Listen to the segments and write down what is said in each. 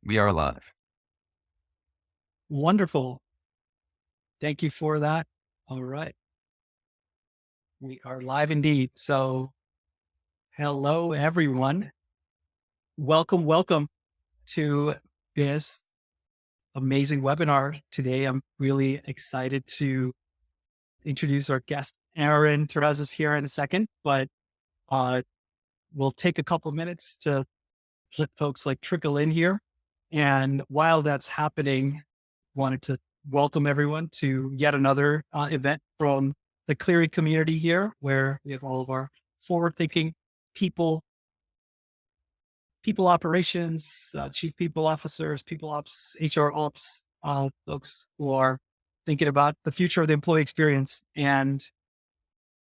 We are live. Wonderful. Thank you for that. All right. We are live indeed. So, hello, everyone. Welcome to this amazing webinar today. I'm really excited to introduce our guest, Aaron Terrazas, here in a second, but uh, we'll take a couple of minutes to let folks trickle in here. And while that's happening, wanted to welcome everyone to yet another event from the Cleary community here, where we have all of our forward-thinking people, people operations, chief people officers, people ops, HR ops, folks who are thinking about the future of the employee experience. And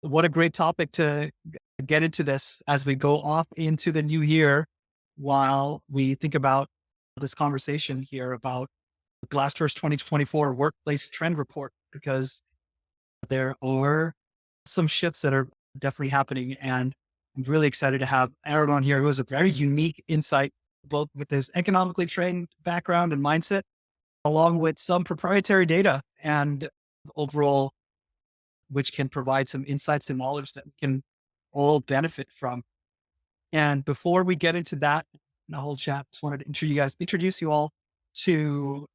what a great topic to get into this as we go off into the new year, while we think about this conversation here about Glassdoor's 2024 workplace trend report, because there are some shifts that are definitely happening. And I'm really excited to have Aaron on here, who has a very unique insight, both with his economically trained background and mindset, along with some proprietary data and overall, which can provide some insights and knowledge that we can all benefit from. And before we get into that, the whole chat, just wanted to introduce you all to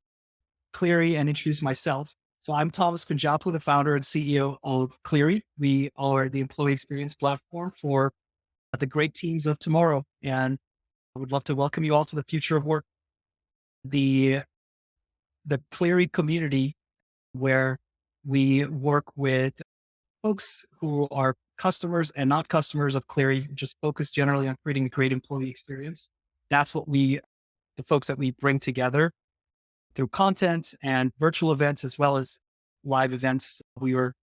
Cleary and introduce myself. So I'm Thomas Kunjapu, the founder and CEO of Cleary. We are the employee experience platform for the great teams of tomorrow. And I would love to welcome you all to the future of work. The Cleary community, where we work with folks who are customers and not customers of Cleary, just focus generally on creating a great employee experience. That's what the folks that we bring together through content and virtual events, as well as live events. We were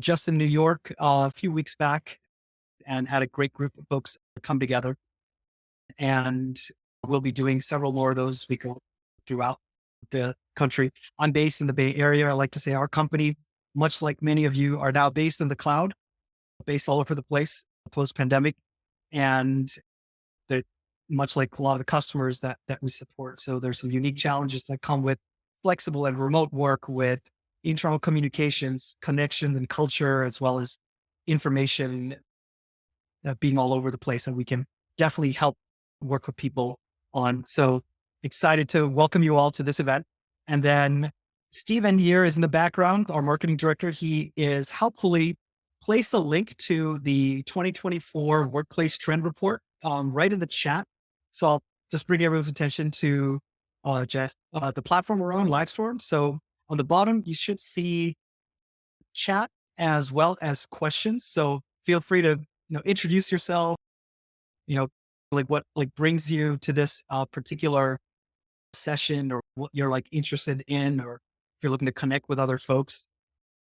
just in New York a few weeks back and had a great group of folks come together. And we'll be doing several more of those as we go throughout the country. I'm based in the Bay Area. I like to say our company, much like many of you, are now based in the cloud, based all over the place post pandemic. And that much like a lot of the customers that we support. So there's some unique challenges that come with flexible and remote work, with internal communications, connections, and culture, as well as information being all over the place. And we can definitely help work with people on. So excited to welcome you all to this event. And then Steven here is in the background, our marketing director. He is helpfully placed a link to the 2024 workplace trend report right in the chat. So I'll just bring everyone's attention to the platform we're on, Livestorm. So on the bottom, you should see chat as well as questions. So feel free to introduce yourself. You know, what brings you to this particular session, or what you're interested in, or if you're looking to connect with other folks.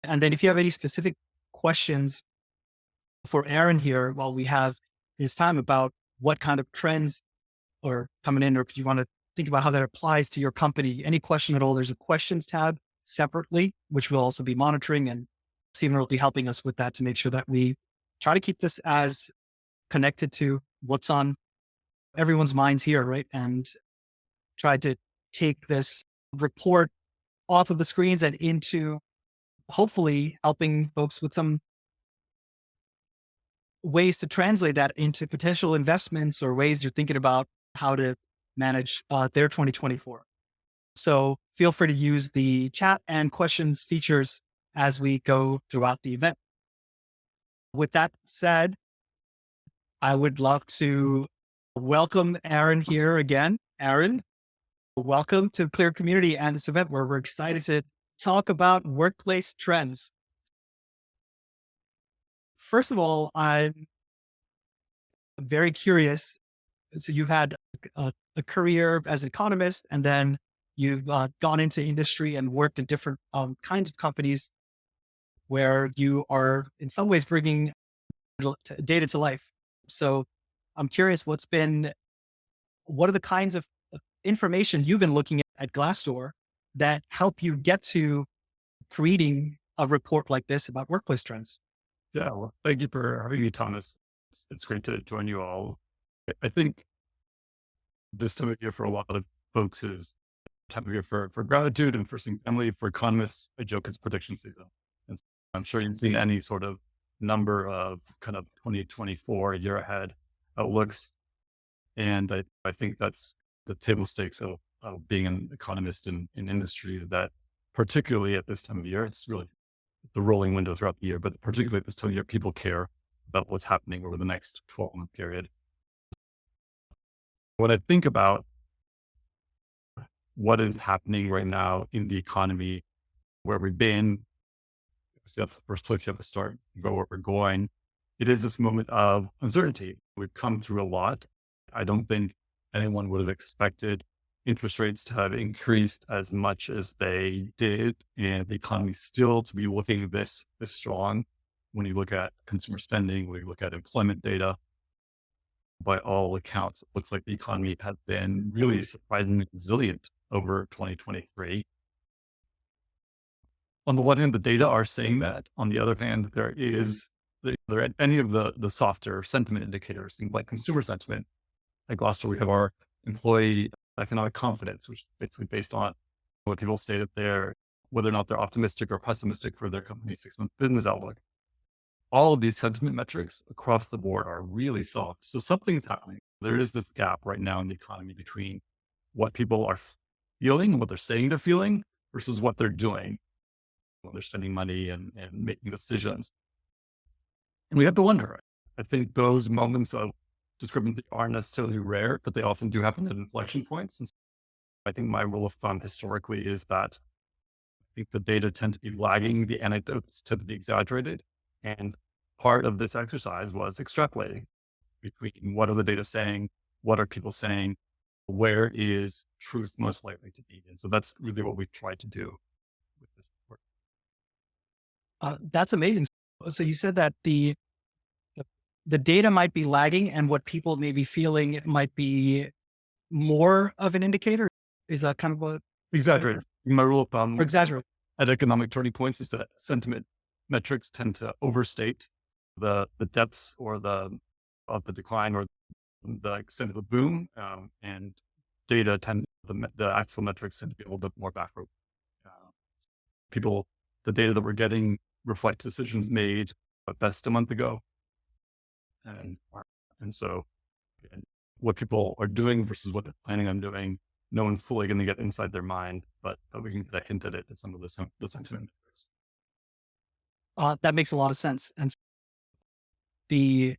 And then if you have any specific questions for Aaron here, while we have his time, about what kind of trends are coming in, or if you want to think about how that applies to your company, any question at all, there's a questions tab separately, which we'll also be monitoring, and Steven will be helping us with that to make sure that we try to keep this as connected to what's on everyone's minds here, right? And try to take this report off of the screens and into hopefully helping folks with some ways to translate that into potential investments, or ways you're thinking about how to manage their 2024. So feel free to use the chat and questions features as we go throughout the event. With that said, I would love to welcome Aaron here again. Aaron, welcome to Clear Community and this event, where we're excited to talk about workplace trends. First of all, I'm very curious. So you've had a career as an economist, and then you've gone into industry and worked in different kinds of companies, where you are in some ways bringing data to life. So I'm curious, what are the kinds of information you've been looking at Glassdoor that help you get to creating a report like this about workplace trends? Yeah, well, thank you for having me, Thomas. It's great to join you all. I think this time of year for a lot of folks is time of year for gratitude and for seeing family. For economists, I joke it's prediction season. And so I'm sure you've seen any sort of number of kind of 2024 year ahead outlooks. And I think that's the table stakes of being an economist in industry that particularly at this time of year, it's really the rolling window throughout the year, but particularly at this time of year, people care about what's happening over the next 12-month period. When I think about what is happening right now in the economy, where we've been, so that's the first place you have to start, go where we're going. It is this moment of uncertainty. We've come through a lot. I don't think anyone would have expected interest rates to have increased as much as they did, and the economy still to be looking this strong. When you look at consumer spending, when you look at employment data, by all accounts, it looks like the economy has been really surprisingly resilient over 2023. On the one hand, the data are saying that. On the other hand, there are any of the softer sentiment indicators, things like consumer sentiment. At Glassdoor, we have our employee economic confidence, which is basically based on what people say that whether or not they're optimistic or pessimistic for their company's 6-month business outlook. All of these sentiment metrics across the board are really soft. So something's happening. There is this gap right now in the economy between what people are feeling and what they're saying they're feeling versus what they're doing when they're spending money and making decisions. And we have to wonder. I think those moments of discrepancy aren't necessarily rare, but they often do happen at inflection points. And so I think my rule of thumb historically is that I think the data tend to be lagging, the anecdotes tend to be exaggerated. And part of this exercise was extrapolating between what are the data saying, what are people saying, where is truth most likely to be. And so that's really what we try to do with this report. That's amazing. So you said that the data might be lagging, and what people may be feeling might be more of an indicator. Is that kind of what Exaggerated. My rule of or thumb exaggerate? at economic turning points is that sentiment metrics tend to overstate the depths or of the decline or the extent of the boom, and data the actual metrics tend to be a little bit more backward. Uh, people, the data that we're getting reflect decisions made at best a month ago, and so and what people are doing versus what they're planning on doing. No one's fully going to get inside their mind, but we can get a hint at it at some of the sentiment metrics. That makes a lot of sense. And the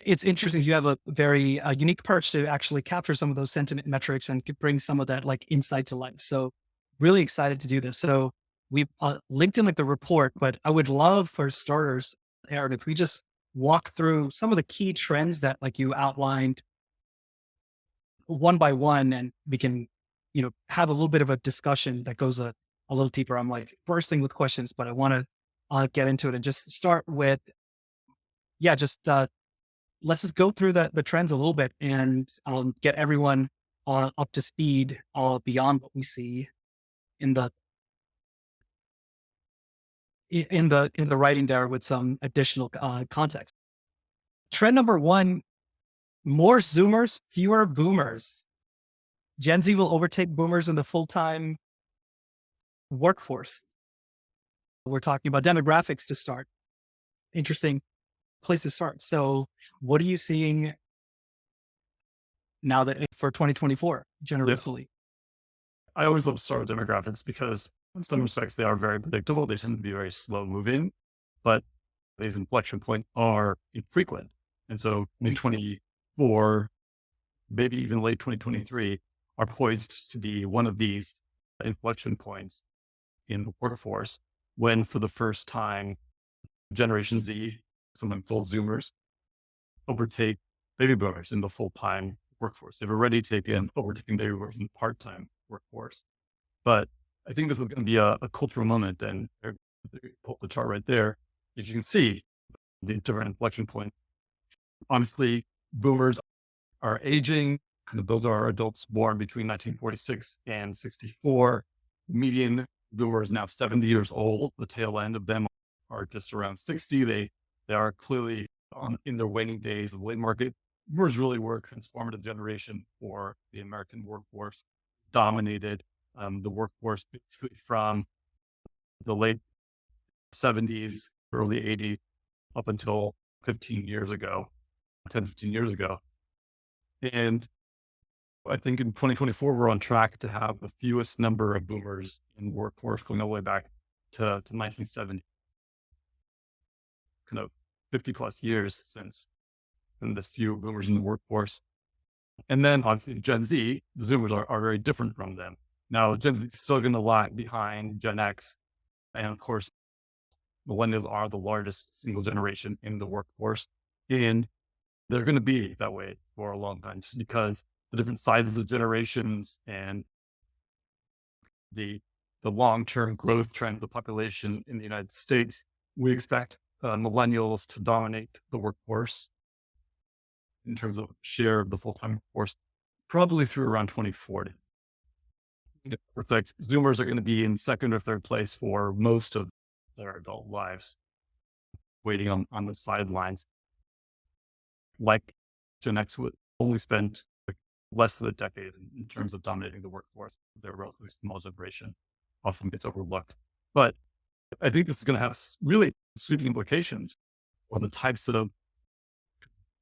it's interesting. You have a very unique perch to actually capture some of those sentiment metrics and could bring some of that like insight to life. So really excited to do this. So we've linked in like the report, but I would love for starters, Aaron, if we just walk through some of the key trends that like you outlined one by one, and we can, have a little bit of a discussion that goes a little deeper. I'm like bursting with questions, but I want to get into it and just start with, yeah, just let's just go through the trends a little bit and get everyone up to speed beyond what we see in the in the writing there with some additional context. Trend number one: more Zoomers, fewer Boomers. Gen Z will overtake Boomers in the full time workforce. We're talking about demographics to start. Interesting place to start. So, what are you seeing now that for 2024 Yeah. generationally? I always love to start with demographics because in some respects they are very predictable. They tend to be very slow moving, but these inflection points are infrequent. And so 2024, maybe even late 2023 are poised to be one of these inflection points in the workforce when for the first time, Generation Z, sometimes called Zoomers, overtake baby boomers in the full-time workforce. They've already overtaken baby boomers in the part-time workforce. But I think this is going to be a cultural moment. And pull the chart right there. As you can see, these different inflection points. Honestly, boomers are aging. Those are adults born between 1946 and 64. Median boomer is now 70 years old. The tail end of them are just around 60. They are clearly in their waning days of the labor market. Boomers really were a transformative generation for the American workforce. dominated the workforce basically from the late 70s, early 80s up until 15 years ago, 10, 15 years ago. And I think in 2024, we're on track to have the fewest number of boomers in workforce going all the way back to 1970, kind of 50 plus years since and this few boomers in the workforce. And then obviously Gen Z, the Zoomers are very different from them. Now, Gen Z is still going to lag behind Gen X. And of course, millennials are the largest single generation in the workforce. And they're going to be that way for a long time just because the different sizes of generations and the long-term growth trend of the population in the United States. We expect millennials to dominate the workforce in terms of share of the full-time workforce, probably through around 2040. It reflects Zoomers are going to be in second or third place for most of their adult lives, waiting on the sidelines. Like Gen X would only spend less than a decade in terms of dominating the workforce. They're a relatively small generation, often gets overlooked. But I think this is going to have really sweeping implications on the types of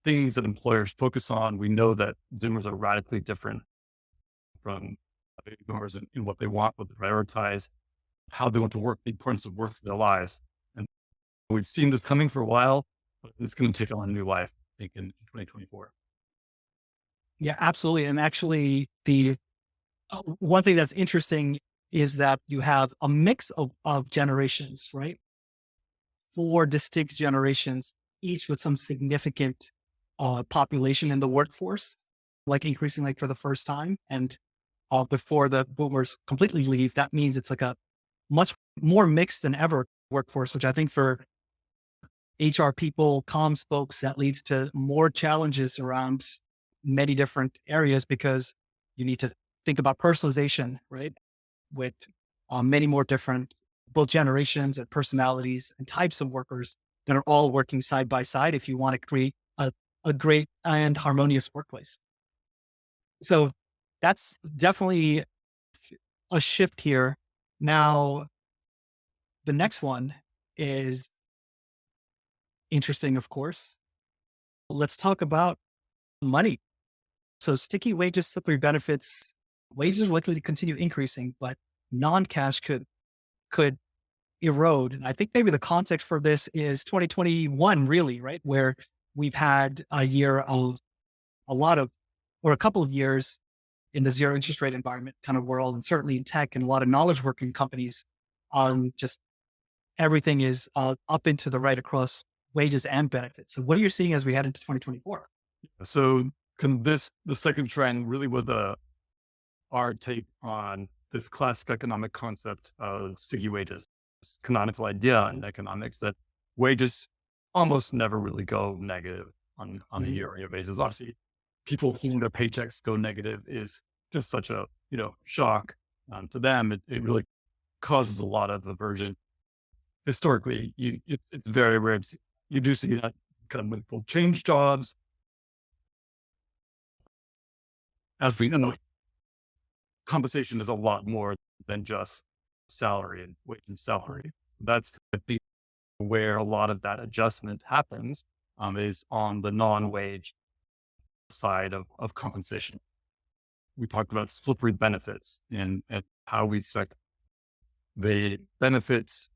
things that employers focus on. We know that Zoomers are radically different from baby boomers in what they want, what they prioritize, how they want to work, the importance of work to their lives. And we've seen this coming for a while, but it's going to take on a new life, I think, in 2024. Yeah, absolutely. And actually, the one thing that's interesting is that you have a mix of generations, right? Four distinct generations, each with some significant population in the workforce, like increasing like for the first time. And before the boomers completely leave, that means it's like a much more mixed than ever workforce, which I think for HR people, comms folks, that leads to more challenges around many different areas because you need to think about personalization, right? With many more different both generations and personalities and types of workers that are all working side by side if you want to create a great and harmonious workplace. So that's definitely a shift here. Now, the next one is interesting, of course. Let's talk about money. So sticky wages, slippery benefits, wages are likely to continue increasing, but non-cash could erode. And I think maybe the context for this is 2021, really, right? Where we've had a year of a lot of, or a couple of years in the zero interest rate environment kind of world, and certainly in tech and a lot of knowledge working companies, just everything is up into the right across wages and benefits. So what are you seeing as we head into 2024? So the second trend really was our take on this classic economic concept of sticky wages, this canonical idea in economics that wages almost never really go negative on a Mhm. year-on-year basis. Obviously, people seeing their paychecks go negative is just such a shock to them. It really causes a lot of aversion. Historically, it's very rare. You do see that kind of when people change jobs, as we know, compensation is a lot more than just salary and wage and salary. That's where a lot of that adjustment happens, is on the non-wage side of compensation. We talked about slippery benefits and how we expect the benefits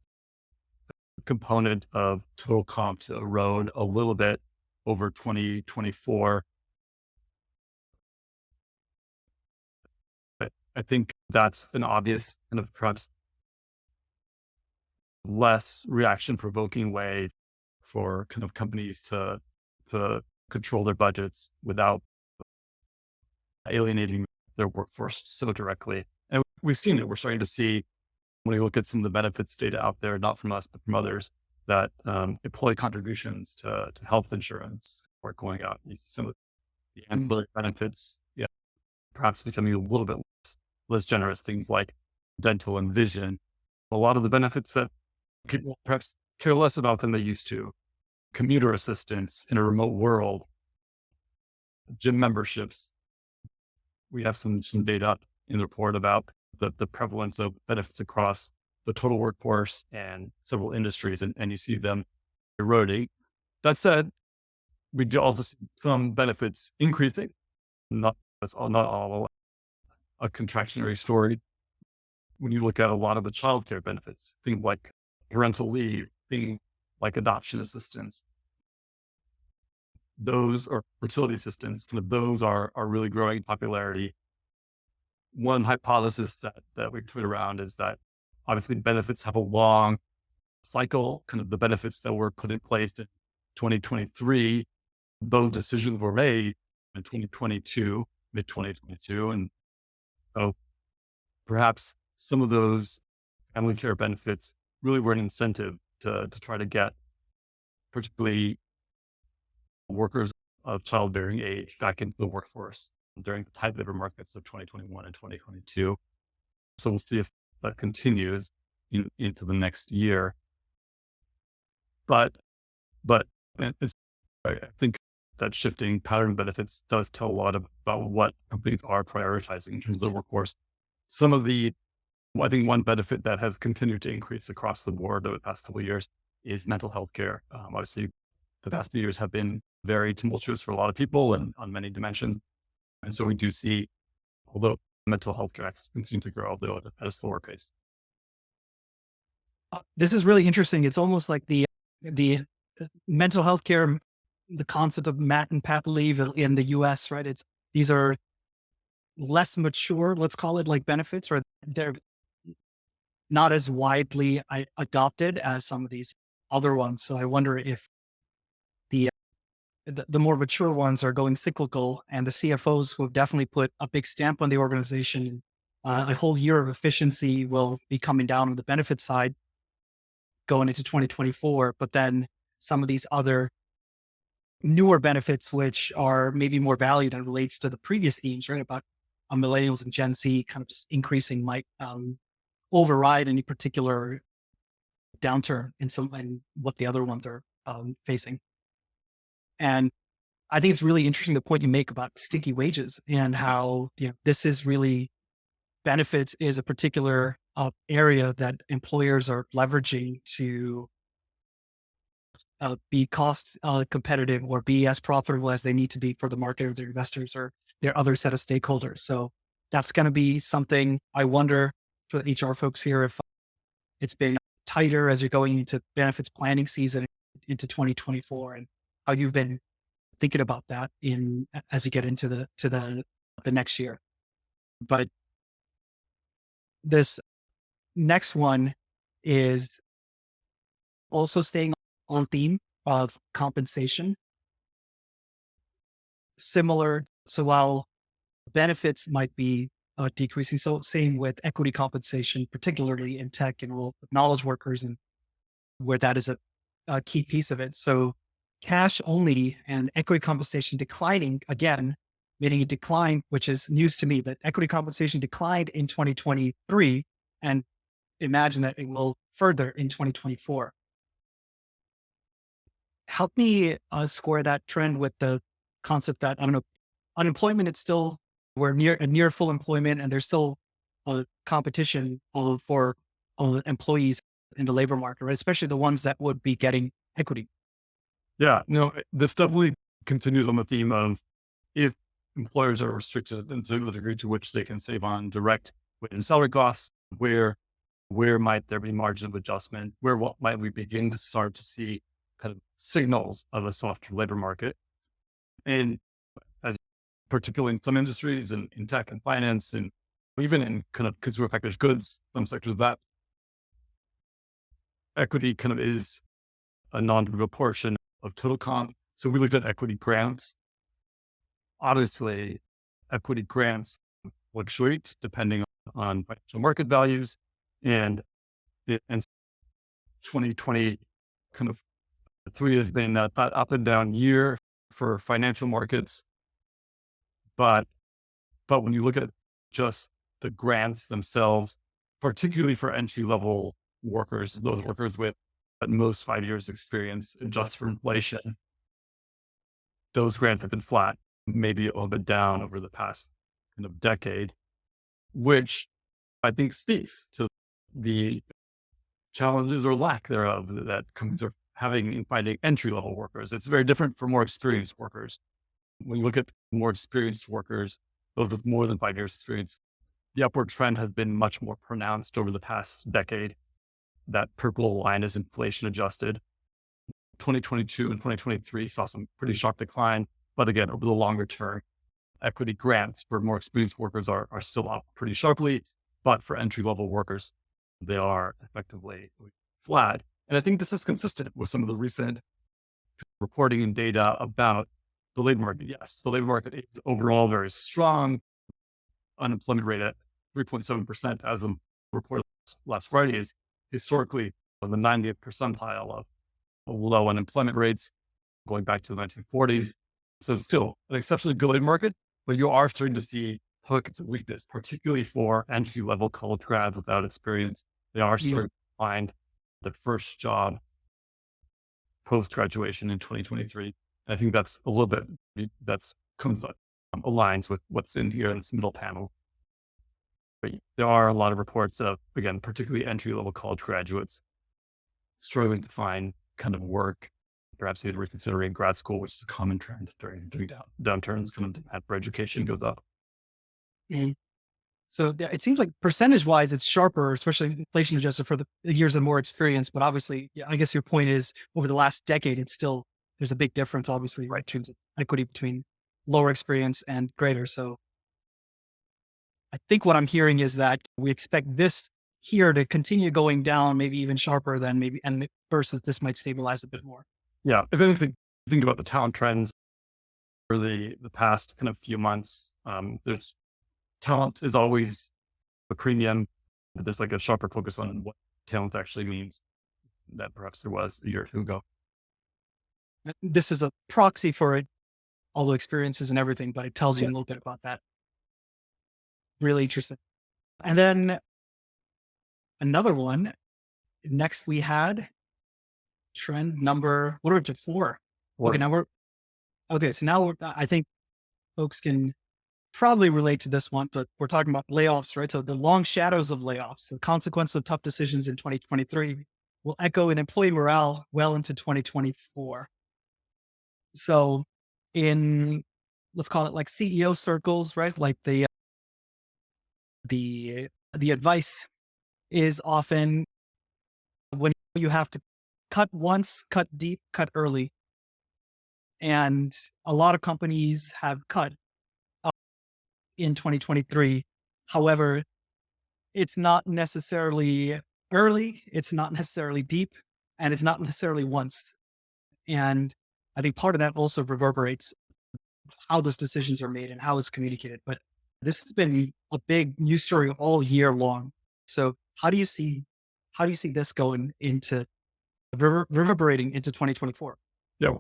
component of total comp to erode a little bit over 2024. But I think that's an obvious kind of perhaps less reaction provoking way for kind of companies to control their budgets without alienating their workforce so directly. And we've seen it. We're starting to see when you look at some of the benefits data out there, not from us, but from others, that employee contributions to health insurance are going up. You see some of the ancillary benefits, yeah, perhaps becoming a little bit less generous, things like dental and vision. A lot of the benefits that people perhaps care less about than they used to. Commuter assistance in a remote world, gym memberships. We have some data in the report about the prevalence of benefits across the total workforce and several industries, and you see them eroding. That said, we do also see some benefits increasing. Not all a contractionary story. When you look at a lot of the childcare benefits, things like parental leave, things like adoption assistance, those or fertility assistance, kind of those are really growing in popularity. One hypothesis that we put around is that obviously benefits have a long cycle. Kind of the benefits that were put in place in 2023, those decisions were made in 2022, mid 2022, and so perhaps some of those family care benefits really were an incentive to try to get particularly workers of childbearing age back into the workforce during the tight labor markets of 2021 and 2022. So we'll see if that continues into the next year. But it's, I think that shifting pattern benefits does tell a lot about what companies are prioritizing in terms of the workforce. I think one benefit that has continued to increase across the board over the past couple of years is mental health care. Obviously, the past few years have been very tumultuous for a lot of people and on many dimensions. And so we do see, although mental health care access continues to grow, although at a slower pace. This is really interesting. It's almost like the mental health care, the concept of mat and pat leave in the US, right? These are less mature, let's call it, like benefits, or they're not as widely adopted as some of these other ones. So I wonder if the more mature ones are going cyclical, and the CFOs who have definitely put a big stamp on the organization. A whole year of efficiency will be coming down on the benefit side going into 2024. But then some of these other newer benefits, which are maybe more valued and relates to the previous themes, right? About millennials and Gen Z kind of just increasing, might override any particular downturn in what the other ones are facing. And I think it's really interesting the point you make about sticky wages and how this is really benefits is a particular area that employers are leveraging to be cost competitive or be as profitable as they need to be for the market or their investors or their other set of stakeholders. So that's going to be something I wonder for the HR folks here if it's been tighter as you're going into benefits planning season into 2024, and how you've been thinking about that as you get into the next year. But this next one is also staying on theme of compensation. Similar, so while benefits might be decreasing, so same with equity compensation, particularly in tech and knowledge workers, and where that is a key piece of it. So cash only and equity compensation declining again, meaning a decline, which is news to me, that equity compensation declined in 2023 and imagine that it will further in 2024. Help me square that trend with the concept that, I don't know, unemployment, we're near full employment, and there's still competition for employees in the labor market, right? Especially the ones that would be getting equity. Yeah, this definitely continues on the theme of if employers are restricted to the degree to which they can save on direct wage and salary costs, where might there be margin of adjustment? What might we begin to start to see kind of signals of a softer labor market? And particularly in some industries and in tech and finance, and even in kind of consumer packaged goods, some sectors, that equity kind of is a non-trivial portion of total comp. So we looked at equity grants. Obviously, equity grants fluctuate depending on financial market values, and 2020 kind of 3 has been an up and down year for financial markets. But when you look at just the grants themselves, particularly for entry level workers, those workers with at most 5 years experience, adjust for inflation, those grants have been flat, maybe a little bit down over the past kind of decade. which I think speaks to the challenges or lack thereof that companies are having in finding entry level workers. It's very different for more experienced workers. When you look at more experienced workers, those with more than 5 years experience, the upward trend has been much more pronounced over the past decade. That purple line is inflation adjusted. 2022 and 2023 saw some pretty sharp decline, but again, over the longer term, equity grants for more experienced workers are still up pretty sharply, but for entry level workers, they are effectively flat. And I think this is consistent with some of the recent reporting and data about the labor market. Yes, the labor market is overall very strong. Unemployment rate at 3.7% as of report last Friday is historically on the 90th percentile of low unemployment rates going back to the 1940s. So it's still an exceptionally good labor market, but you are starting to see pockets of weakness, particularly for entry level college grads without experience. They are starting to find their first job post graduation in 2023. I think that's a little bit aligns with what's in here in this middle panel. But there are a lot of reports of, again, particularly entry level college graduates struggling to find kind of work, perhaps even reconsidering grad school, which is a common trend during downturns. Kind of demand for education goes up. Mhm. So it seems like percentage wise, it's sharper, especially inflation adjusted for the years of more experience. But obviously, yeah, I guess your point is over the last decade, it's still, there's a big difference, obviously, right? In terms of equity between lower experience and greater. So I think what I'm hearing is that we expect this here to continue going down, maybe even sharper than maybe, and versus this might stabilize a bit more. Yeah. If anything, think about the talent trends for the past kind of few months. There's talent is always a premium, but there's like a sharper focus on what talent actually means that perhaps there was a year or two ago. This is a proxy for it, all the experiences and everything, but it tells you a little bit about that. Really interesting. And then another one, next we had trend number, what are we up to 4? Okay, now so now I think folks can probably relate to this one, but we're talking about layoffs, right? So the long shadows of layoffs, the consequence of tough decisions in 2023 will echo in employee morale well into 2024. So in, let's call it like CEO circles, right? Like the advice is often when you have to cut once, cut deep, cut early. And a lot of companies have cut up in 2023. However, it's not necessarily early, it's not necessarily deep, and it's not necessarily once. And I think part of that also reverberates how those decisions are made and how it's communicated. But this has been a big news story all year long. So how do you see this going into reverberating into 2024? Yeah.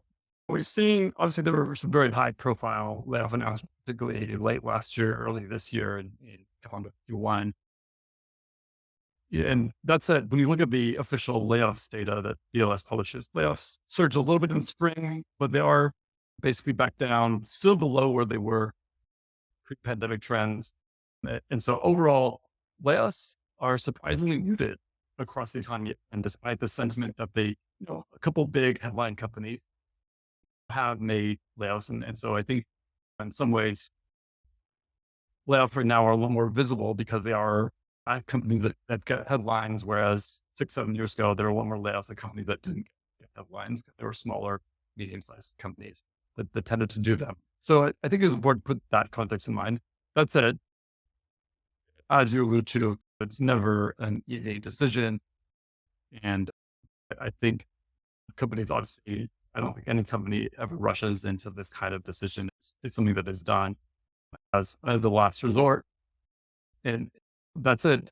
We're seeing, obviously, there were some very high profile layoff announcements, particularly late last year, early this year in calendar Q1. Yeah, and that said, when you look at the official layoffs data that BLS publishes, layoffs surged a little bit in spring, but they are basically back down, still below where they were pre-pandemic trends. And so overall, layoffs are surprisingly muted across the economy. And despite the sentiment that a couple big headline companies have made layoffs. And so I think in some ways, layoffs right now are a little more visible because they are a company that get headlines, whereas 6-7 years ago, there were a lot more layoffs at companies that didn't get headlines. They were smaller, medium-sized companies that tended to do them. So I think it's important to put that context in mind. That said, as you alluded to, it's never an easy decision. And I think companies, obviously, I don't think any company ever rushes into this kind of decision. It's something that is done as the last resort. And that's it.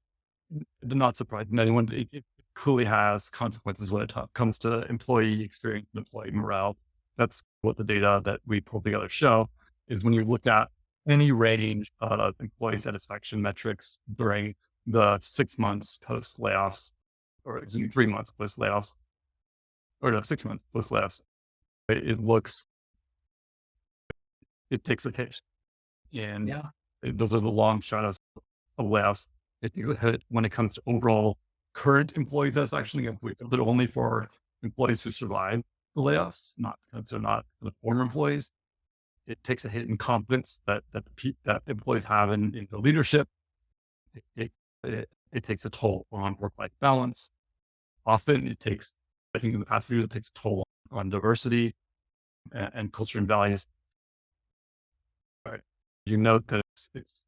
Not surprising anyone. It clearly has consequences when it comes to employee experience and employee morale. That's what the data that we pulled together show is when you look at any range of employee satisfaction metrics during the 6 months post layoffs, or excuse me, 3 months post layoffs, or no, 6 months post layoffs, it takes a case. And Yeah. those are the long shadows of layoffs. When it comes to overall current employee satisfaction, again, we consider only for employees who survive the layoffs, not the former employees. It takes a hit in confidence that employees have in the leadership. It takes a toll on work-life balance. Often I think in the past few years, it takes a toll on diversity and culture and values. Right. You note that it's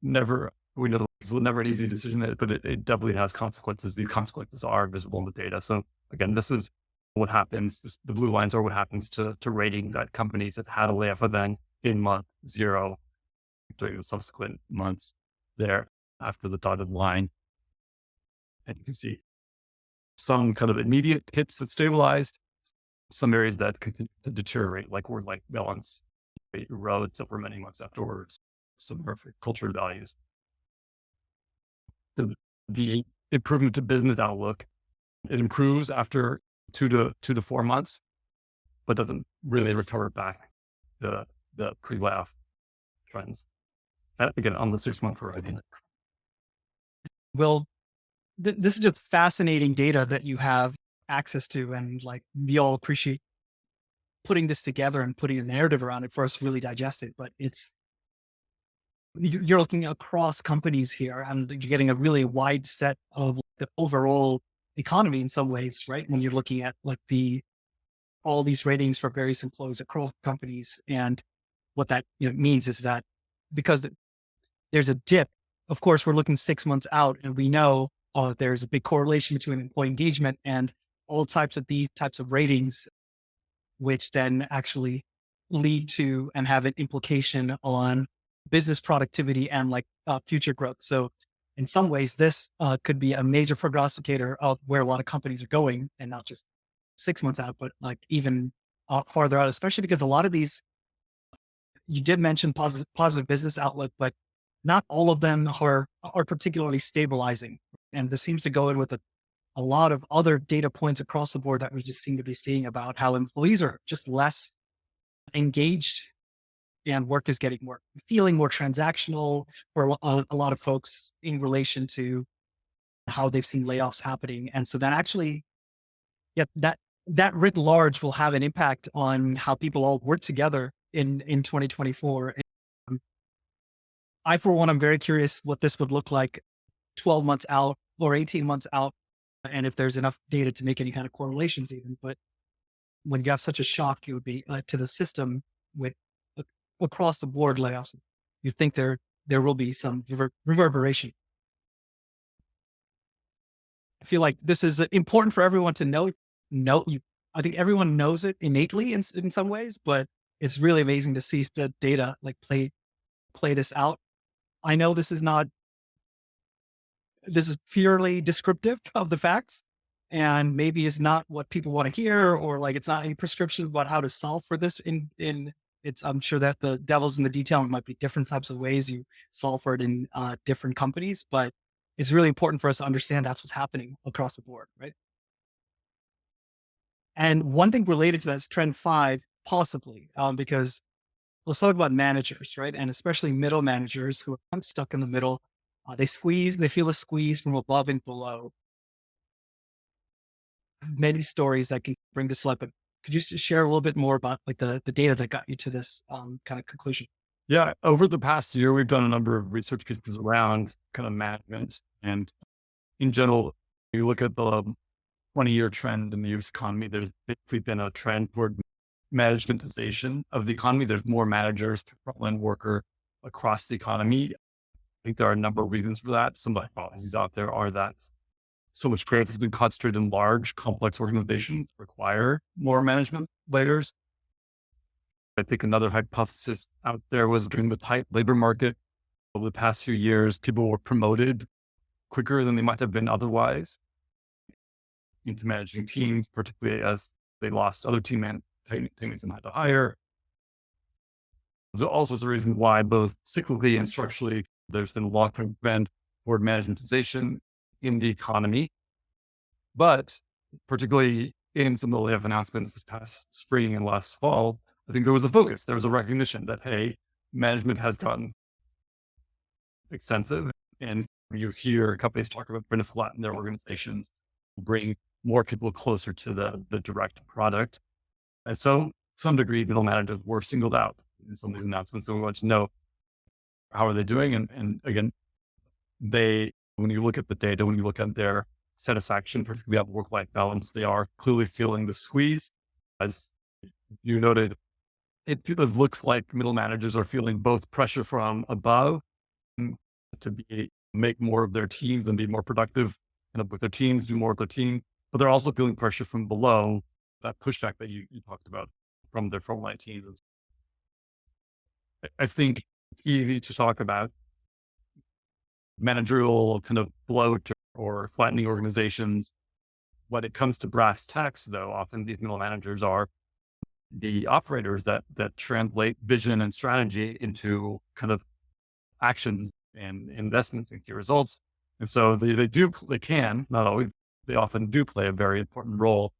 never, we know it's never an easy decision, but it definitely has consequences. These consequences are visible in the data. So again, this is what happens. The blue lines are what happens to rating that companies that had a layoff event in month 0 during the subsequent months there after the dotted line. And you can see some kind of immediate hits that stabilized, some areas that continue to deteriorate, like work-life balance erodes over many months afterwards, some perfect cultural values. The improvement to business outlook, it improves after 2 to 4 months, but doesn't really recover back the pre-layoff trends. Again, on the 6-month horizon. Well, this is just fascinating data that you have access to, and like we all appreciate putting this together and putting a narrative around it for us to really digest it. But you're looking across companies here, and you're getting a really wide set of the overall economy in some ways, right? When you're looking at like all these ratings for various employees across companies, and what that means is that because there's a dip, of course, we're looking 6 months out, and we know there's a big correlation between employee engagement and all types of these types of ratings, which then actually lead to and have an implication on business productivity and like future growth. So in some ways, this could be a major prognosticator of where a lot of companies are going, and not just 6 months out, but like even farther out, especially because a lot of these, you did mention positive business outlook, but not all of them are particularly stabilizing. And this seems to go in with a lot of other data points across the board that we just seem to be seeing about how employees are just less engaged, and work is feeling more transactional for a lot of folks in relation to how they've seen layoffs happening. And so that actually, yeah, that writ large will have an impact on how people all work together in 2024. And I, for one, I'm very curious what this would look like 12 months out or 18 months out, and if there's enough data to make any kind of correlations even. But when you have such a shock, it would be to the system with uh, across the board layoffs, you think there will be some reverberation. I feel like this is important for everyone to know. I think everyone knows it innately in some ways, but it's really amazing to see the data like play this out. I know this is purely descriptive of the facts, and maybe it's not what people want to hear, or like it's not any prescription about how to solve for this in it's, I'm sure that the devil's in the detail. It might be different types of ways you solve for it in different companies, but it's really important for us to understand that's what's happening across the board, right? And one thing related to that is trend 5, possibly, because let's talk about managers, right? And especially middle managers who are stuck in the middle. They feel a squeeze from above and below. Many stories that can bring this up, but could you share a little bit more about like the data that got you to this kind of conclusion? Yeah, over the past year, we've done a number of research pieces around kind of management. And in general, you look at the 20-year trend in the US economy, there's basically been a trend toward managementization of the economy. There's more managers per frontline worker across the economy. I think there are a number of reasons for that. Some hypotheses out there are that so much growth has been concentrated in large, complex organizations that require more management layers. I think another hypothesis out there was during the tight labor market over the past few years, people were promoted quicker than they might have been otherwise into managing teams, particularly as they lost other teammates and had to hire. There's all sorts of reasons why, both cyclically and structurally, there's been a long-term trend toward managementization in the economy. But particularly in some of the layoff announcements this past spring and last fall, I think there was a focus. There was a recognition that, hey, management has gotten extensive. And you hear companies talk about trying to flatten their organizations, bring more people closer to the direct product. And so, to some degree, middle managers were singled out in some of these announcements. So we want to know, how are they doing? And again, when you look at the data, when you look at their satisfaction, particularly at work-life balance, they are clearly feeling the squeeze. As you noted, it looks like middle managers are feeling both pressure from above to make more of their teams and be more productive with their teams, do more with their team, but they're also feeling pressure from below, that pushback that you talked about from their frontline teams. I think it's easy to talk about managerial kind of bloat or flattening organizations. When it comes to brass tacks, though, often these middle managers are the operators that translate vision and strategy into kind of actions and investments and key results. And so they can, not always, they often do play a very important role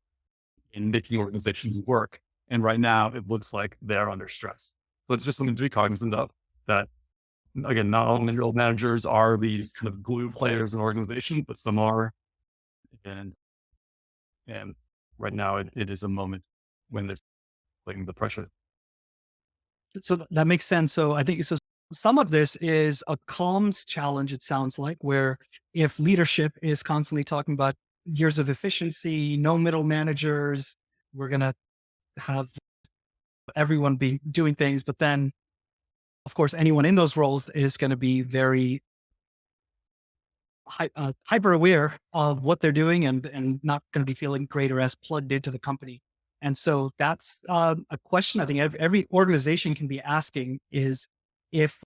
in making organizations work. And right now it looks like they're under stress. So it's just something to be cognizant of, that again, not all middle managers are these kind of glue players in organizations, but some are. And, and right now it is a moment when they're playing the pressure. So that makes sense. So I think so. Some of this is a comms challenge, it sounds like, where if leadership is constantly talking about years of efficiency, no middle managers, we're going to have everyone be doing things. But then, of course, anyone in those roles is going to be very hyper aware of what they're doing and not going to be feeling great or as plugged into the company. And so that's a question I think every organization can be asking is, if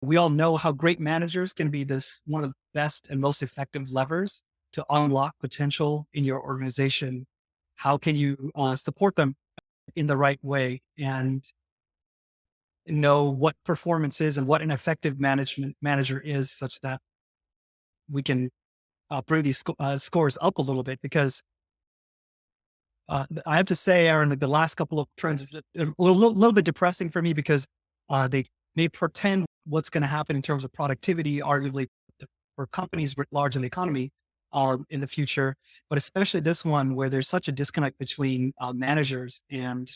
we all know how great managers can be this one of the best and most effective levers to unlock potential in your organization, how can you support them in the right way and know what performance is and what an effective manager is, such that we can bring these scores up a little bit? Because I have to say, Aaron, like the last couple of trends are a little bit depressing for me, because they pretend what's going to happen in terms of productivity, arguably for companies writ large in the economy in the future, but especially this one where there's such a disconnect between managers. And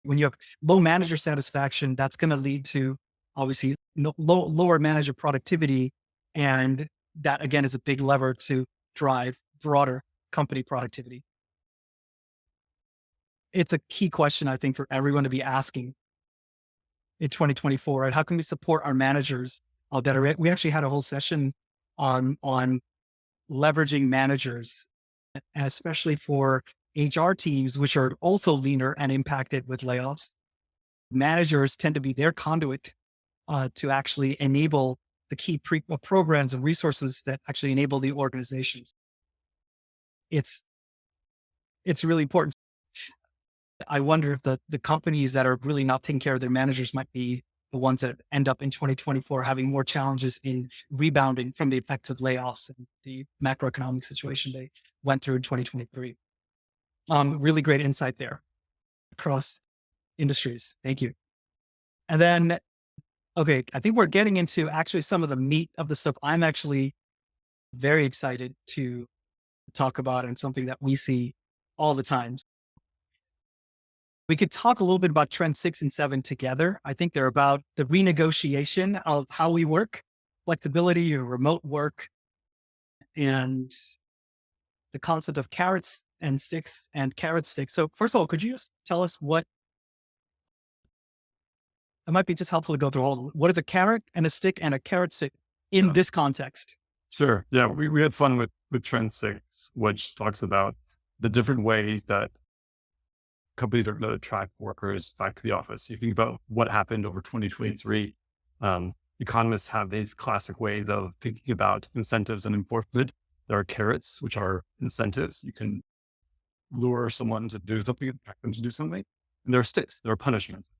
when you have low manager satisfaction, that's going to lead to obviously lower manager productivity. And that again is a big lever to drive broader company productivity. It's a key question, I think, for everyone to be asking in 2024, right? How can we support our managers better? We actually had a whole session on leveraging managers, especially for HR teams, which are also leaner and impacted with layoffs. Managers tend to be their conduit to actually enable the key programs and resources that actually enable the organizations. It's really important. I wonder if the companies that are really not taking care of their managers might be the ones that end up in 2024 having more challenges in rebounding from the effects of layoffs and the macroeconomic situation they went through in 2023. Really great insight there across industries. Thank you. And then, okay, I think we're getting into actually some of the meat of the stuff I'm actually very excited to talk about, and something that we see all the time. We could talk a little bit about trend 6 and 7 together. I think they're about the renegotiation of how we work, flexibility or remote work, and the concept of carrots and sticks and carrot sticks. So first of all, could you just tell us what, it might be just helpful to go through all, what is a carrot and a stick and a carrot stick in this context? Sure. Yeah. We had fun with trend 6, which talks about the different ways that companies are going to attract workers back to the office. You think about what happened over 2023. Economists have these classic ways of thinking about incentives and enforcement. There are carrots, which are incentives. You can lure someone to do something, attract them to do something. And there are sticks. There are punishments.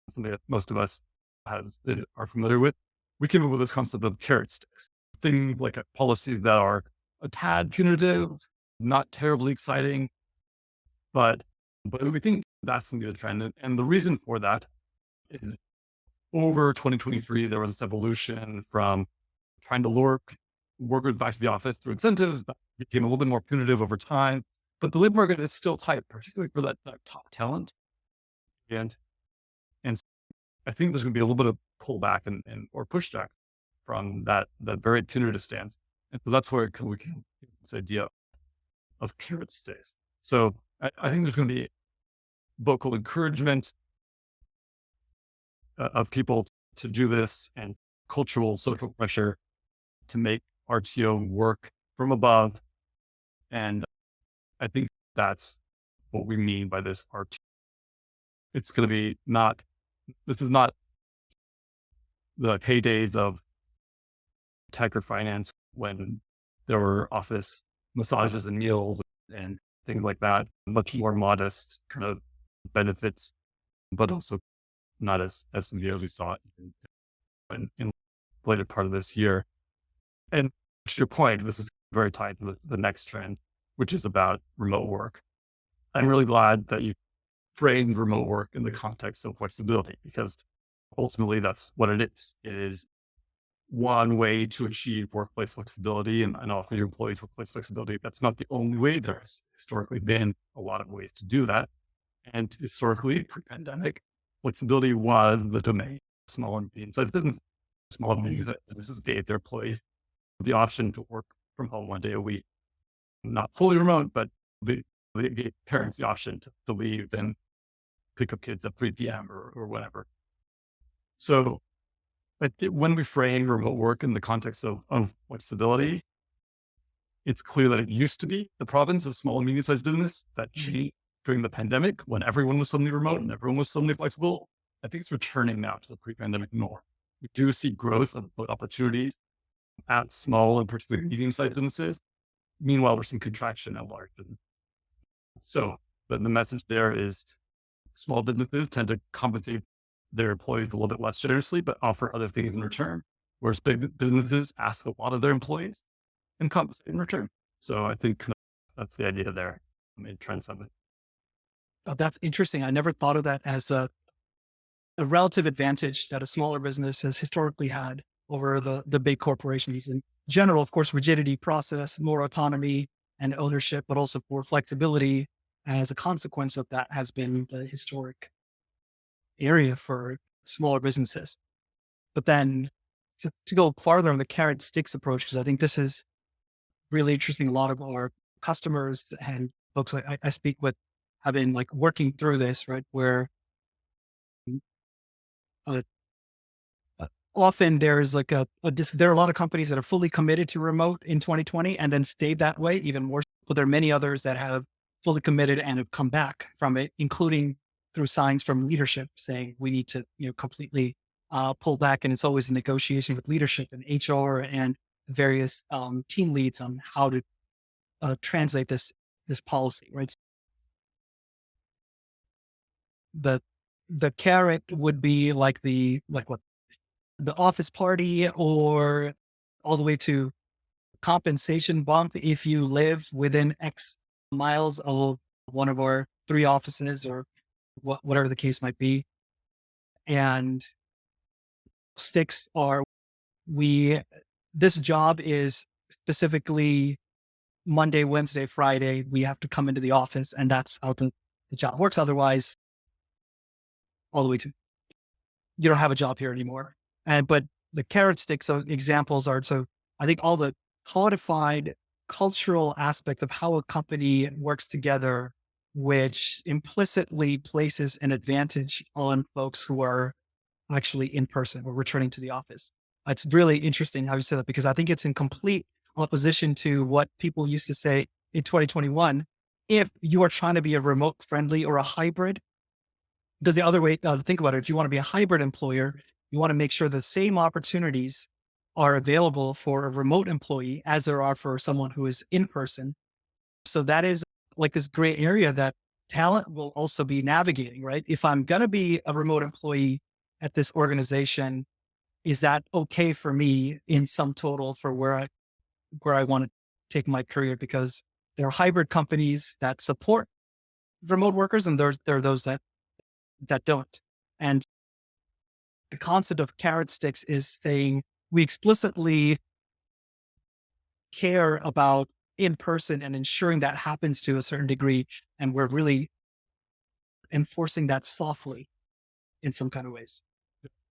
Something that most of us are familiar with. We came up with this concept of carrot sticks. Things like policies that are a tad punitive, not terribly exciting, but we think that's going to be the trend. And the reason for that is over 2023, there was this evolution from trying to lure workers back to the office through incentives that became a little bit more punitive over time. But the labor market is still tight, particularly for that top talent. And and I think there's going to be a little bit of pullback and or pushback from that very punitive stance. And so that's where we can this idea of carrot sticks. So I think there's going to be vocal encouragement of people to do this and cultural social pressure to make RTO work from above. And I think that's what we mean by this RTO. It's going to be this is not the heydays of tech or finance when there were office massages and meals and things like that, much more modest kind of benefits, but also not as severe as we saw in the later part of this year. And to your point, this is very tied to the next trend, which is about remote work. I'm really glad that you framed remote work in the context of flexibility, because ultimately that's what it is. It is one way to achieve workplace flexibility and offer your employees workplace flexibility. That's not the only way. There's historically been a lot of ways to do that. And historically, pre-pandemic, flexibility was the domain of small and medium-sized businesses. Small and medium-sized businesses gave their employees the option to work from home 1 day a week. Not fully remote, but they gave parents the option to leave and pick up kids at 3 p.m. or whatever. So when we frame remote work in the context of flexibility, it's clear that it used to be the province of small and medium-sized business that changed during the pandemic when everyone was suddenly remote and everyone was suddenly flexible. I think it's returning now to the pre-pandemic norm. We do see growth of opportunities at small and particularly medium-sized businesses. Meanwhile, we're seeing contraction at large businesses. So the message there is small businesses tend to compensate their employees a little bit less generously, but offer other things in return. Whereas big businesses ask a lot of their employees and compensate in return. So I think that's the idea there in Trend Summit. Oh, that's interesting. I never thought of that as a relative advantage that a smaller business has historically had over the big corporations. In general, of course, rigidity, process, more autonomy and ownership, but also more flexibility as a consequence of that has been the historic area for smaller businesses. But then to go farther on the carrot sticks approach, because I think this is really interesting. A lot of our customers and folks I speak with have been like working through this, right? Where uh, often there's like there are a lot of companies that are fully committed to remote in 2020 and then stayed that way even more. But there are many others that have fully committed and have come back from it, including through signs from leadership saying we need to, completely pull back. And it's always a negotiation with leadership and HR and various team leads on how to translate this policy, right? The the carrot would be like the office party, or all the way to compensation bump if you live within X miles of one of our 3 offices, or whatever the case might be. And sticks are we this job is specifically Monday, Wednesday, Friday. We have to come into the office, and that's how the job works. Otherwise, all the way to you don't have a job here anymore. But the carrot sticks examples are, so I think all the codified cultural aspect of how a company works together, which implicitly places an advantage on folks who are actually in person or returning to the office. It's really interesting how you say that, because I think it's in complete opposition to what people used to say in 2021. If you are trying to be a remote friendly or a hybrid, because the other way to think about it, if you want to be a hybrid employer, you want to make sure the same opportunities are available for a remote employee as there are for someone who is in person. So that is like this gray area that talent will also be navigating, right? If I'm going to be a remote employee at this organization, is that okay for me in sum total for where I want to take my career? Because there are hybrid companies that support remote workers, and there are those that don't. And the concept of carrot sticks is saying we explicitly care about in person and ensuring that happens to a certain degree. And we're really enforcing that softly in some kind of ways.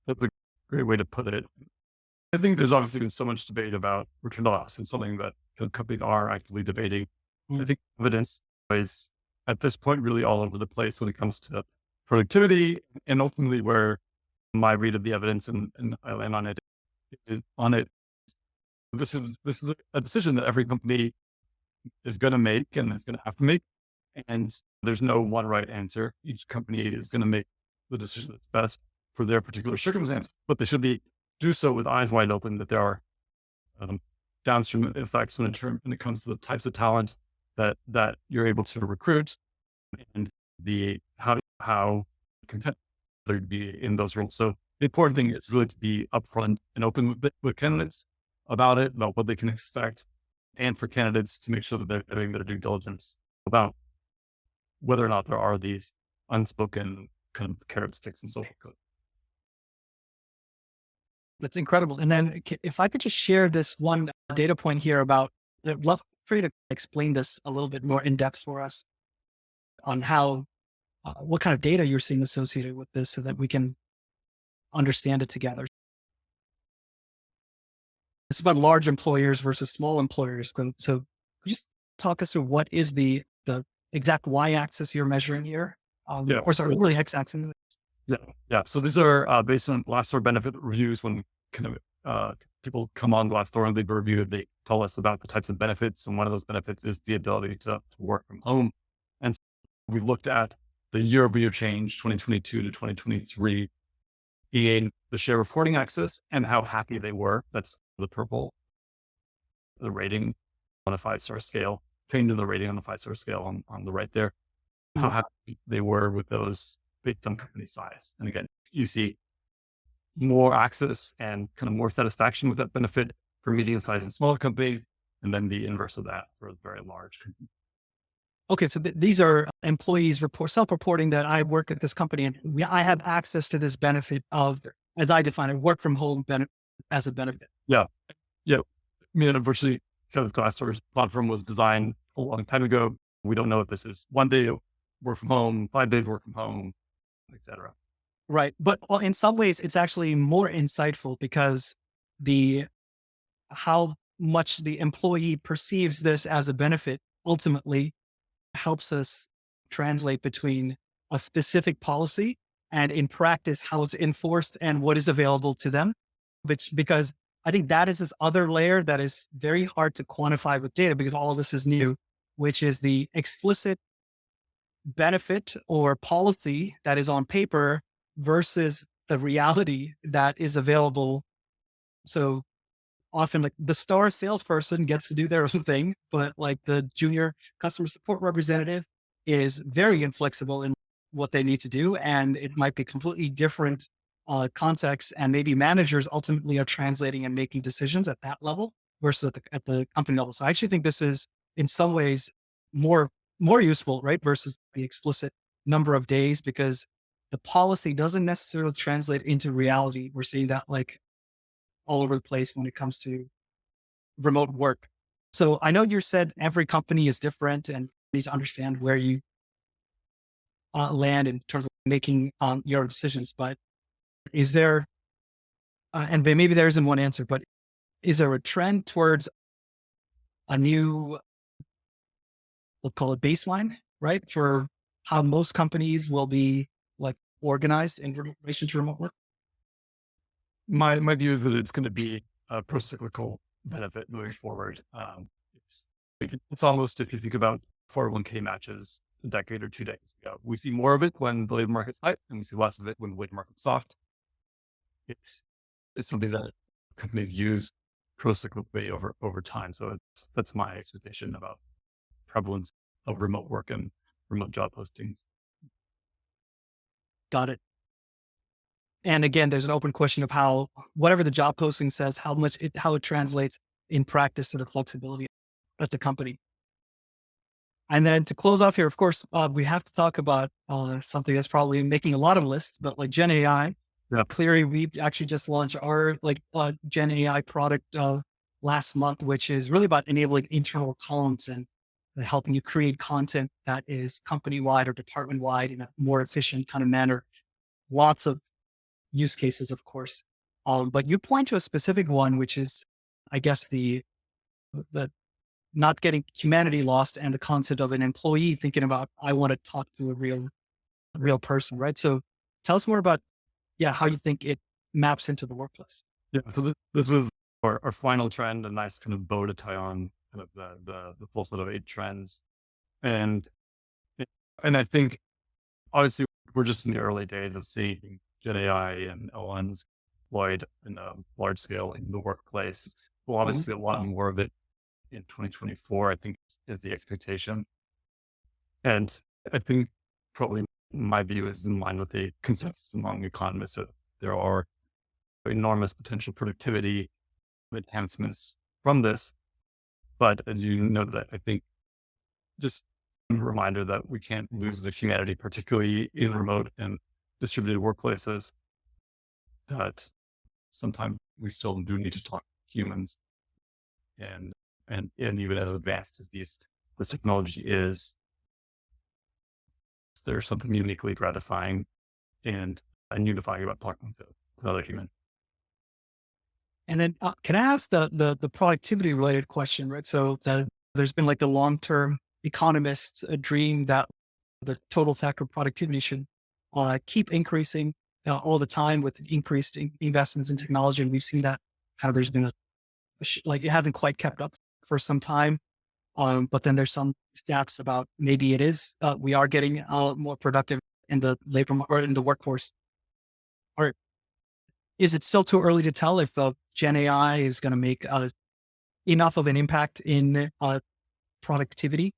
That's a great way to put it. I think there's obviously been so much debate about return to office and something that companies are actively debating. I think evidence is at this point really all over the place when it comes to productivity, and ultimately where my read of the evidence and I land on it. This is a decision that every company is going to make and is going to have to make. And there's no one right answer. Each company is going to make the decision that's best for their particular circumstance, but they should do so with eyes wide open that there are downstream effects when it comes to the types of talent that you're able to recruit, and the how content they'd be in those roles. So the important thing is really to be upfront and open with candidates about what they can expect, and for candidates to make sure that they're doing their due diligence about whether or not there are these unspoken kind of carrot sticks and social code. That's incredible. And then if I could just share this one data point here about, I'd love for you to explain this a little bit more in depth for us on how, what kind of data you're seeing associated with this so that we can understand it together. It's about large employers versus small employers. So could you just talk us through what is the exact y-axis you're measuring here? Yeah. Or sorry, really x-axis. Yeah. So these are based on Glassdoor benefit reviews. When kind of people come on Glassdoor and they review, they tell us about the types of benefits, and one of those benefits is the ability to work from home. And so we looked at the year-over-year change, 2022 to 2023, in the share reporting axis and how happy they were. That's the purple, the rating on a 5-star scale, change in the rating on the 5-star scale on the right there, how happy they were with those based on company size. And again, you see more access and kind of more satisfaction with that benefit for medium-sized and smaller companies, and then the inverse of that for very large companies. Okay, so these are employees self-reporting that I work at this company and I have access to this benefit of, as I define it, work from home as a benefit. Yeah. I mean, unfortunately, kind of Glassdoor's platform was designed a long time ago. We don't know if this is 1 day work from home, 5 days work from home, etc. Right. But in some ways, it's actually more insightful because how much the employee perceives this as a benefit ultimately helps us translate between a specific policy and in practice, how it's enforced and what is available to them. Because I think that is this other layer that is very hard to quantify with data because all of this is new, which is the explicit benefit or policy that is on paper versus the reality that is available. So often like the star salesperson gets to do their own thing, but like the junior customer support representative is very inflexible in what they need to do. And it might be completely different context. And maybe managers ultimately are translating and making decisions at that level versus at the company level. So I actually think this is in some ways more useful, right? Versus the explicit number of days, because the policy doesn't necessarily translate into reality. We're seeing that like all over the place when it comes to remote work. So I know you said every company is different and you need to understand where you land in terms of making your decisions. But is there, and maybe there isn't one answer, but is there a trend towards a new, we'll call it baseline, right? For how most companies will be like organized in relation to remote work? My view is that it's going to be a pro-cyclical benefit moving forward. It's almost, if you think about 401k matches a decade or 2 decades ago, we see more of it when the labor market's tight, and we see less of it when the labor market's soft. It's something that companies use pro-cyclically over time. So that's my expectation about prevalence of remote work and remote job postings. Got it. And again, there's an open question of how, whatever the job posting says, how it translates in practice to the flexibility at the company. And then to close off here, of course, we have to talk about something that's probably making a lot of lists, but like Gen AI, Yeah. Clearly, we actually just launched our Gen AI product last month, which is really about enabling internal columns and helping you create content that is company wide or department wide in a more efficient kind of manner. Lots of use cases, of course. But you point to a specific one, which is, I guess, the not getting humanity lost and the concept of an employee thinking about, I want to talk to a real person, right? So tell us more about, yeah, how you think it maps into the workplace. Yeah. So this was our final trend, a nice kind of bow to tie on kind of the full set of 8 trends. And, and I think obviously we're just in the early days of seeing Gen AI and LLMs deployed in a large scale in the workplace. We'll Mhm. obviously a lot more of it in 2024, I think is the expectation. And I think probably my view is in line with the consensus among economists that there are enormous potential productivity enhancements from this. But as you noted, I think just a reminder that we can't lose the humanity, particularly in remote and distributed workplaces, that sometimes we still do need to talk to humans. And and even as advanced as this technology is, there's something uniquely gratifying and unifying about talking to another human. And then can I ask the productivity related question, right? So there's been like the long term economists dream that the total factor of productivity should keep increasing all the time with increased investments in technology, and we've seen that kind of there's been like it hasn't quite kept up for some time. But then there's some stats about maybe it is we are getting more productive in the or in the workforce. Or is it still too early to tell if Gen AI is going to make enough of an impact in productivity?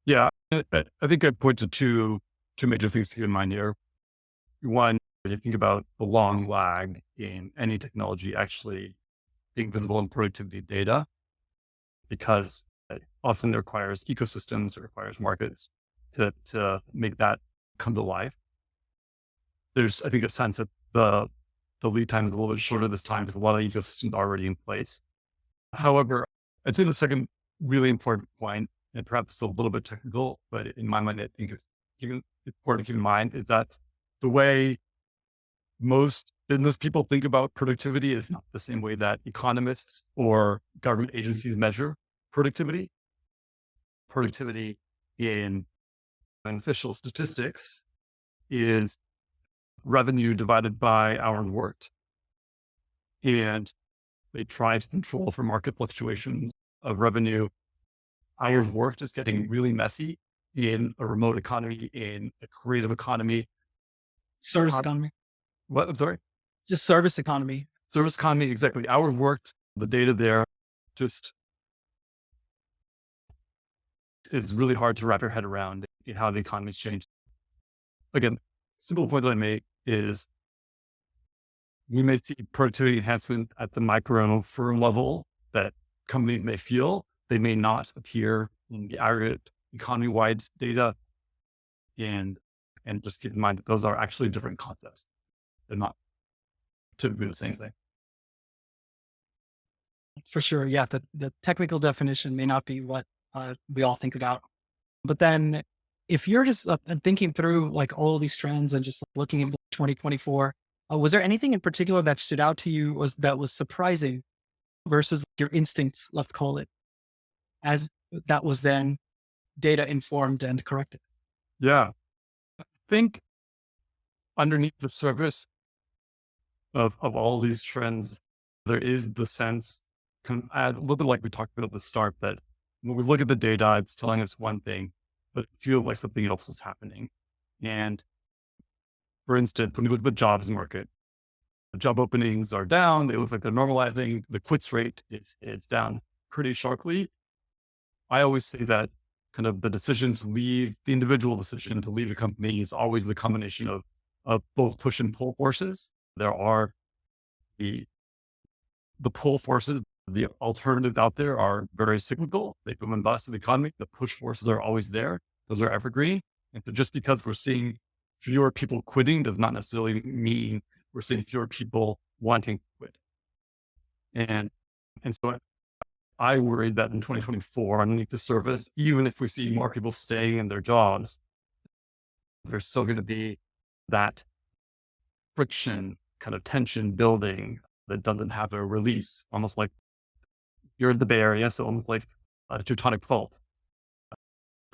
Yeah, I think I point to two major things to keep in mind here. One, if you think about the long lag in any technology actually being visible in productivity data, because it often requires ecosystems, it requires markets to make that come to life. There's, I think, a sense that the lead time is a little bit shorter this time because a lot of ecosystems are already in place. However, I'd say the second really important point, and perhaps a little bit technical, but in my mind, I think it's important to keep in mind is that the way most business people think about productivity is not the same way that economists or government agencies measure productivity. Productivity in official statistics is revenue divided by hours worked. And they try to control for market fluctuations of revenue. Hours worked is getting really messy in a remote economy, in a creative economy. Service Uh, economy, what? I'm sorry. just service economy. Service economy, exactly. Hours worked, the data there just is really hard to wrap your head around in how the economy's changed. Again, simple point that I make is we may see productivity enhancement at the micro firm level that companies may feel. They may not appear in the aggregate economy-wide data. And just keep in mind that those are actually different concepts. They're not typically the same thing. For sure. Yeah. The technical definition may not be what we all think about. But then if you're just thinking through like all of these trends and just looking at 2024, was there anything in particular that stood out to you that was surprising versus your instincts, let's call it, as that was then data informed and corrected? Yeah. I think underneath the surface of all these trends, there is the sense, a little bit like we talked about at the start, that when we look at the data, it's telling us one thing, but it feels like something else is happening. And for instance, when we look at the jobs market, the job openings are down. They look like they're normalizing. The quits rate it's down pretty sharply. I always say that kind of the decision to leave, the individual decision to leave a company is always the combination of both push and pull forces. There are the the pull forces, the alternatives out there are very cyclical. They boom and bust in the economy. The push forces are always there. Those are evergreen. And so just because we're seeing fewer people quitting does not necessarily mean we're seeing fewer people wanting to quit. And, and so I worried that in 2024, underneath the surface, even if we see more people staying in their jobs, there's still going to be that friction, kind of tension building that doesn't have a release, almost like you're in the Bay Area, so almost like a tectonic fault.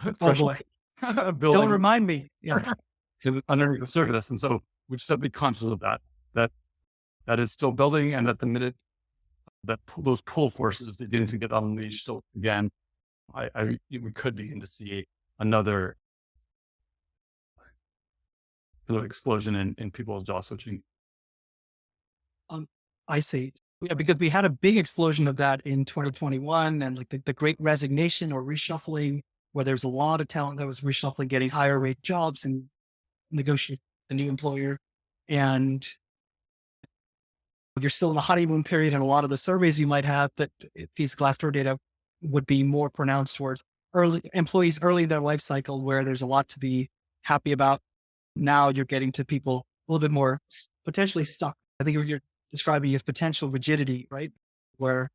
Oh Fresh boy. Don't building remind me. Yeah. underneath the surface. And so we just have to be conscious of that that is still building, and that the minute those pull forces begin to get unleashed again, we could begin to see another kind of explosion in people's job switching. Um, I see. Yeah, because we had a big explosion of that in 2021 and like the great resignation or reshuffling, where there's a lot of talent that was reshuffling, getting higher rate jobs and negotiate the new employer. And you're still in the honeymoon period, and a lot of the surveys you might have that these Glassdoor data would be more pronounced towards early employees early in their life cycle, where there's a lot to be happy about. Now you're getting to people a little bit more potentially stuck. I think what you're describing as potential rigidity, right? Where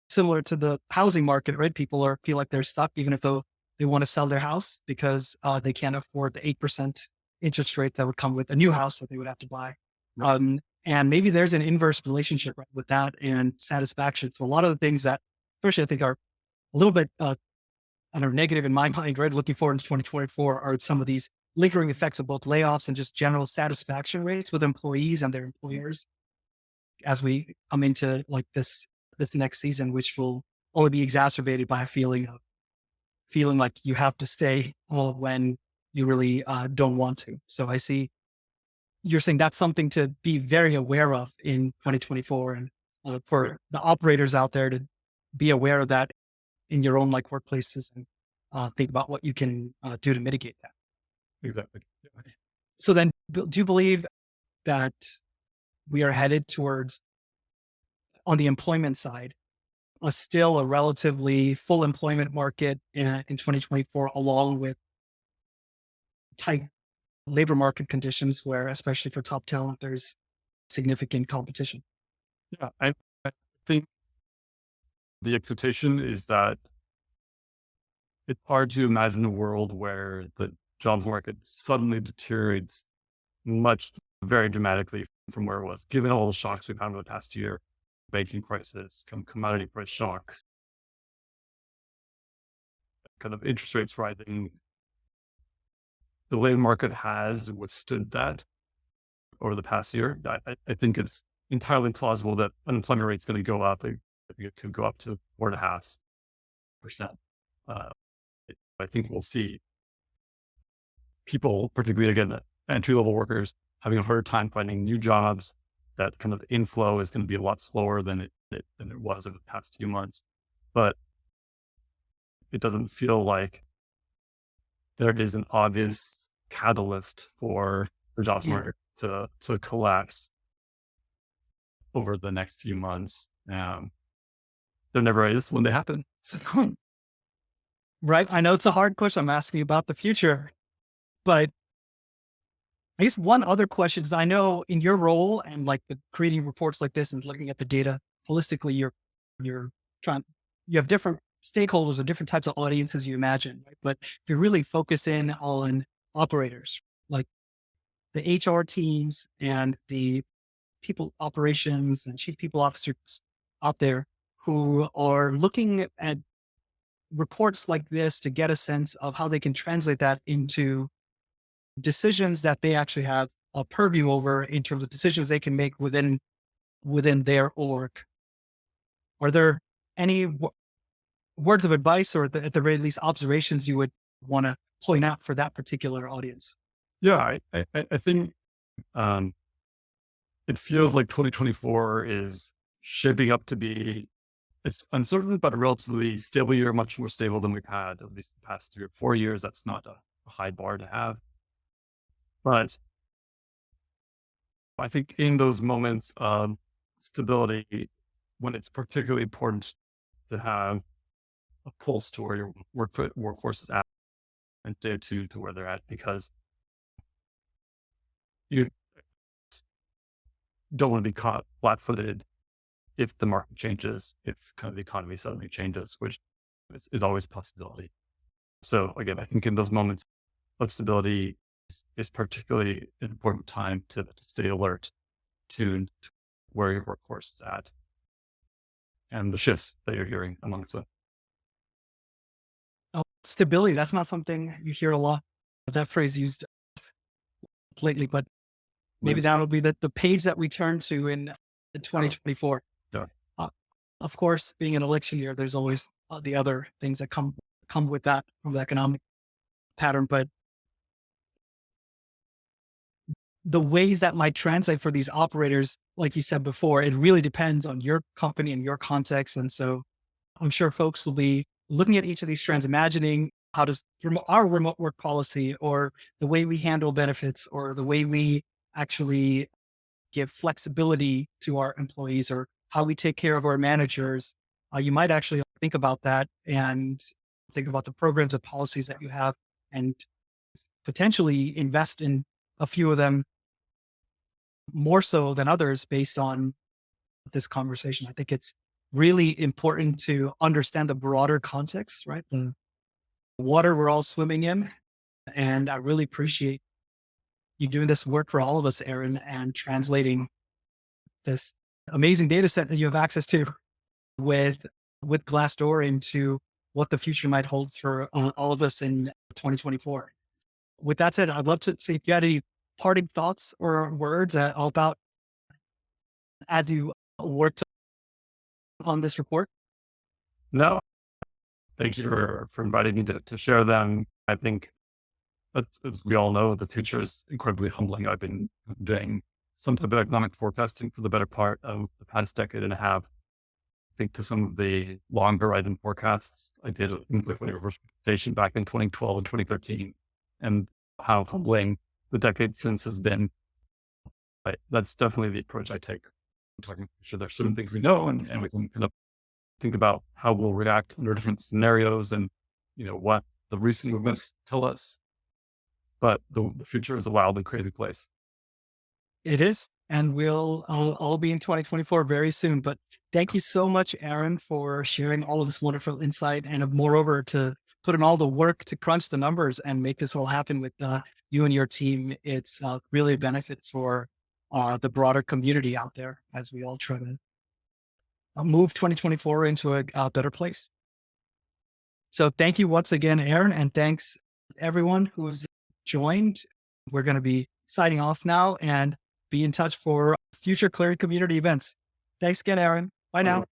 similar to the housing market, right? People feel like they're stuck, even if they want to sell their house because they can't afford the 8% interest rate that would come with a new house that they would have to buy. And maybe there's an inverse relationship right, with that and satisfaction. So a lot of the things that, especially I think, are a little bit I don't know, negative in my mind, right? Looking forward to 2024 are some of these lingering effects of both layoffs and just general satisfaction rates with employees and their employers as we come into like this next season, which will only be exacerbated by a feeling of feeling like you have to stay when you really don't want to. So I see you're saying that's something to be very aware of in 2024, and for the operators out there to be aware of that in your own like workplaces and think about what you can do to mitigate that. Exactly. So then, do you believe that we are headed towards, on the employment side, still a relatively full employment market in 2024, along with tight labor market conditions where, especially for top talent, there's significant competition? Yeah, I think the expectation is that it's hard to imagine a world where the job market suddenly deteriorates very dramatically from where it was, given all the shocks we've had over the past year, banking crisis, commodity price shocks, kind of interest rates rising. The labor market has withstood that over the past year. I think it's entirely plausible that unemployment rate is going to go up. I think it could go up to 4.5%. I think we'll see people, particularly again, entry level workers, having a harder time finding new jobs. That kind of inflow is going to be a lot slower than it was over the past few months. But it doesn't feel like there is an obvious catalyst for the jobs Yeah. market to collapse over the next few months. There never is when they happen. So, Right. I know it's a hard question. I'm asking you about the future, but I guess one other question is, I know in your role and like creating reports like this and looking at the data holistically, you're trying, you have different stakeholders or different types of audiences you imagine, right? But if you really focus in on operators, like the HR teams and the people operations and chief people officers out there who are looking at reports like this to get a sense of how they can translate that into decisions that they actually have a purview over in terms of decisions they can make within their org. Are there any words of advice, or at the very least observations you would want to point out for that particular audience? yeah, I think it feels like 2024 is shaping up to be, it's uncertain, but a relatively stable year, much more stable than we've had at least the past 3 or 4 years. That's not a high bar to have. But I think in those moments of stability, when it's particularly important to have a pulse to where your workforce is at and stay attuned to where they're at, because you don't want to be caught flat-footed if the market changes, if kind of the economy suddenly changes, which is always a possibility. So again, I think in those moments of stability is particularly an important time to stay alert, tuned to where your workforce is at and the shifts that you're hearing amongst them. Stability, that's not something you hear a lot of that phrase used lately, but maybe that'll be the page that we turn to in 2024. Yeah. Uh, of course, being an election year, there's always the other things that come with that from the economic pattern, but the ways that might translate for these operators, like you said before, it really depends on your company and your context. And so I'm sure folks will be looking at each of these trends, imagining how does our remote work policy or the way we handle benefits or the way we actually give flexibility to our employees or how we take care of our managers. You might actually think about that and think about the programs and policies that you have and potentially invest in a few of them more so than others based on this conversation. I think it's really important to understand the broader context, right? The water we're all swimming in. And I really appreciate you doing this work for all of us, Aaron, and translating this amazing data set that you have access to with Glassdoor into what the future might hold for all of us in 2024. With that said, I'd love to see if you had any parting thoughts or words about as you worked on this report. No, thank you for inviting me to share them. I think, as we all know, the future is incredibly humbling. I've been doing some type of economic forecasting for the better part of the past decade and a half. I think to some of the long horizon forecasts I did with Universal Station back in 2012 and 2013, and how humbling the decade since has been. That's definitely the approach I take. I'm talking sure there's certain things we know, and we can kind of think about how we'll react under different scenarios and, what the recent movements tell us. But the future is a wildly crazy place. It is. And we'll all be in 2024 very soon. But thank you so much, Aaron, for sharing all of this wonderful insight and moreover to put in all the work to crunch the numbers and make this all happen with you and your team. It's really a benefit for the broader community out there as we all try to move 2024 into a better place. So thank you once again, Aaron, and thanks everyone who's joined. We're going to be signing off now and be in touch for future Clearing community events. Thanks again, Aaron. Bye now.